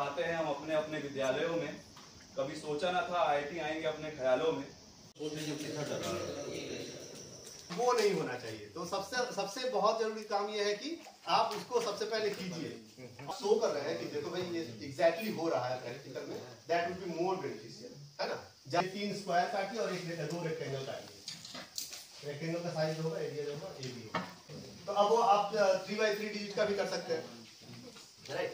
पढ़ाते हैं हम अपने अपने विद्यालयों में। कभी सोचा न था IIT आएंगे अपने ख्यालों में। वो नहीं होना चाहिए। तो सबसे बहुत जरूरी काम ये है कि आप उसको सबसे पहले कीजिए। शो कर रहे हैं कि देखो भाई ये एग्जैक्टली हो रहा है प्रैक्टिकल में, that would be more beneficial, है ना। जब 3 स्क्वायर काटिए और 2 रेक्टेंगल काटिए। रेक्टेंगल का साइज होगा, एरिया होगा, AB होगा। तो अब वो आप 3x3 डिजिट का भी कर सकते हैं, राइट।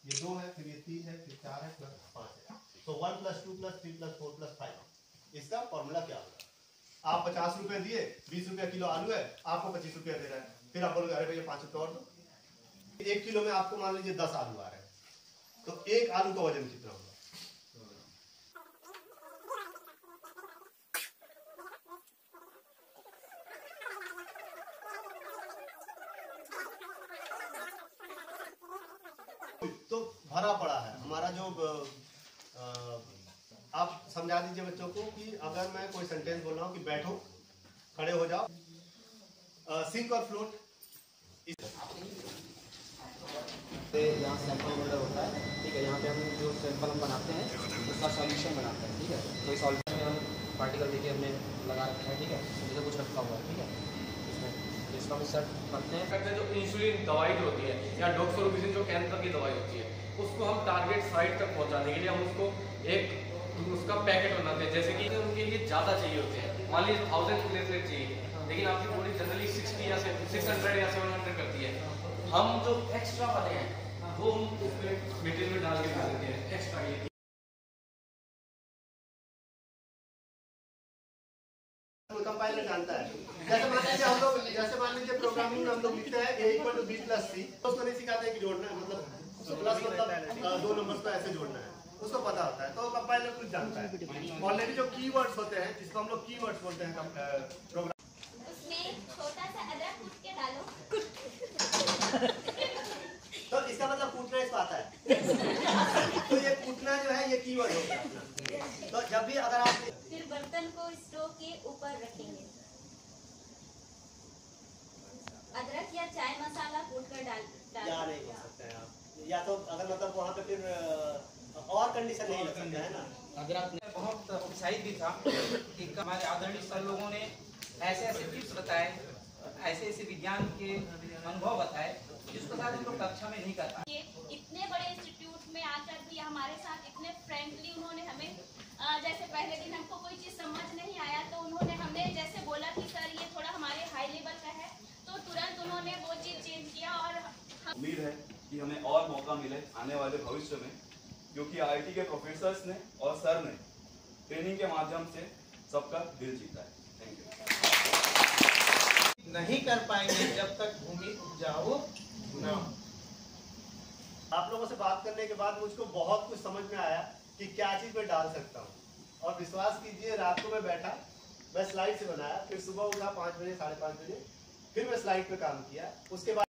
ये 2 है, फिर ये 3 है, फिर 4 है, प्लस 5 है। तो 1 + 2 + 3 + 4 + 5, इसका फॉर्मूला क्या होगा? आप 50 रुपए दिए, 20 रुपया किलो आलू है, आपको 25 रुपया दे रहा है। फिर आप बोलोगे अरे भैया 5 रुपया और दो। 1 किलो में आपको मान लीजिए 10 आलू आ रहे हैं, तो एक आलू का वजन कितना होगा? तो भरा पड़ा है हमारा जो आप समझा दीजिए बच्चों को कि अगर मैं कोई सेंटेंस बोल रहा हूँ कि बैठो, खड़े हो जाओ, सिंक और फ्लोट। यहाँ सैंपल वगैरह होता है, ठीक है। यहाँ पे हम जो सैंपल हम बनाते हैं उसका सॉल्यूशन बनाते हैं, ठीक है। तो इस सॉल्यूशन में हम पार्टिकल देखिए हमने लगा रखा है, ठीक है। जैसे कुछ रखा हुआ है, ठीक है। इसमें इसका हम सेट करते हैं। जो इंसुलिन दवाई जो होती है या डॉक्सोरोबिसिन जो कैंसर की दवाई होती है, उसको हम टारगेट साइट तक पहुँचाने के लिए हम उसको एक उसका पैकेट बनाते हैं। जैसे कि उनके लिए ज़्यादा चाहिए होते हैं, मान लीजिए 1000 प्लेटलेट चाहिए, लेकिन आपकी बॉडी जनरली 60 या 600 या 700 करती है। हम जो एक्स्ट्रा वाले हैं वो हम उसमें मटेरियल में डाल के दे देते हैं एक्स्ट्रा। ये कंपाइलर जानता है। जैसे मान लीजिए प्रोग्रामिंग में हम लोग लिखते हैं A = B + C, उसको नहीं सिखाते हैं कि जोड़ना है, मतलब प्लस मतलब 2 नंबर्स को ऐसे जोड़ना है, उसको पता होता है। तो कंपाइलर कुछ जानता है। ऑलरेडी जो कीवर्ड्स होते हैं, जिसको हम लोग कीवर्ड्स बोलते हैं प्रोग्राम, उसमें छोटा सा अदरक कूट के डालो। तो इसका मतलब कूटना इसको आता है। तो ये कूटना जो है ये कीवर्ड होता है। तो जब भी अगर आप फिर बर्तन को स्टोव के ऊपर रखेंगे। अदरक या चाय मसाला कूट कर डाल या नहीं हो सकते हैं आप, या तो अगर मतलब वहाँ पे फिर और कंडीशन नहीं लग सकता है ना। अगर आपने बहुत उत्साहित भी था कि हमारे आदरणीय सर लोगों ने ऐसे ऐसे टिप्स बताए, ऐसे ऐसे विज्ञान के अनुभव बताए जिसको शायद हम लोग कक्षा में नहीं कर पाए। इतने बड़े इंस्टीट्यूट में आकर भी हमारे साथ इतने फ्रेंडली उन्होंने हमें, जैसे पहले दिन हमको कोई चीज समझ नहीं आया तो उन्होंने हमें जैसे बोला कि सर ये थोड़ा हमारे हाई लेवल का है, तो तुरंत उन्होंने वो चीज चेंज किया। और उम्मीद है कि हमें और मौका मिले आने वाले भविष्य में, क्योंकि IIT के प्रोफेसर्स ने और सर ने ट्रेनिंग के माध्यम से सबका दिल जीता है। Thank you. नहीं कर पाएंगे जब तक भूमि उपजाऊ न हो। आप लोगों से बात करने के बाद मुझको बहुत कुछ समझ में आया कि क्या चीज मैं डाल सकता हूँ। और विश्वास कीजिए, रात को मैं बैठा, मैं स्लाइड से बनाया, फिर सुबह उठा 5 बजे 5:30 बजे, फिर मैं स्लाइड पे काम किया। उसके बाद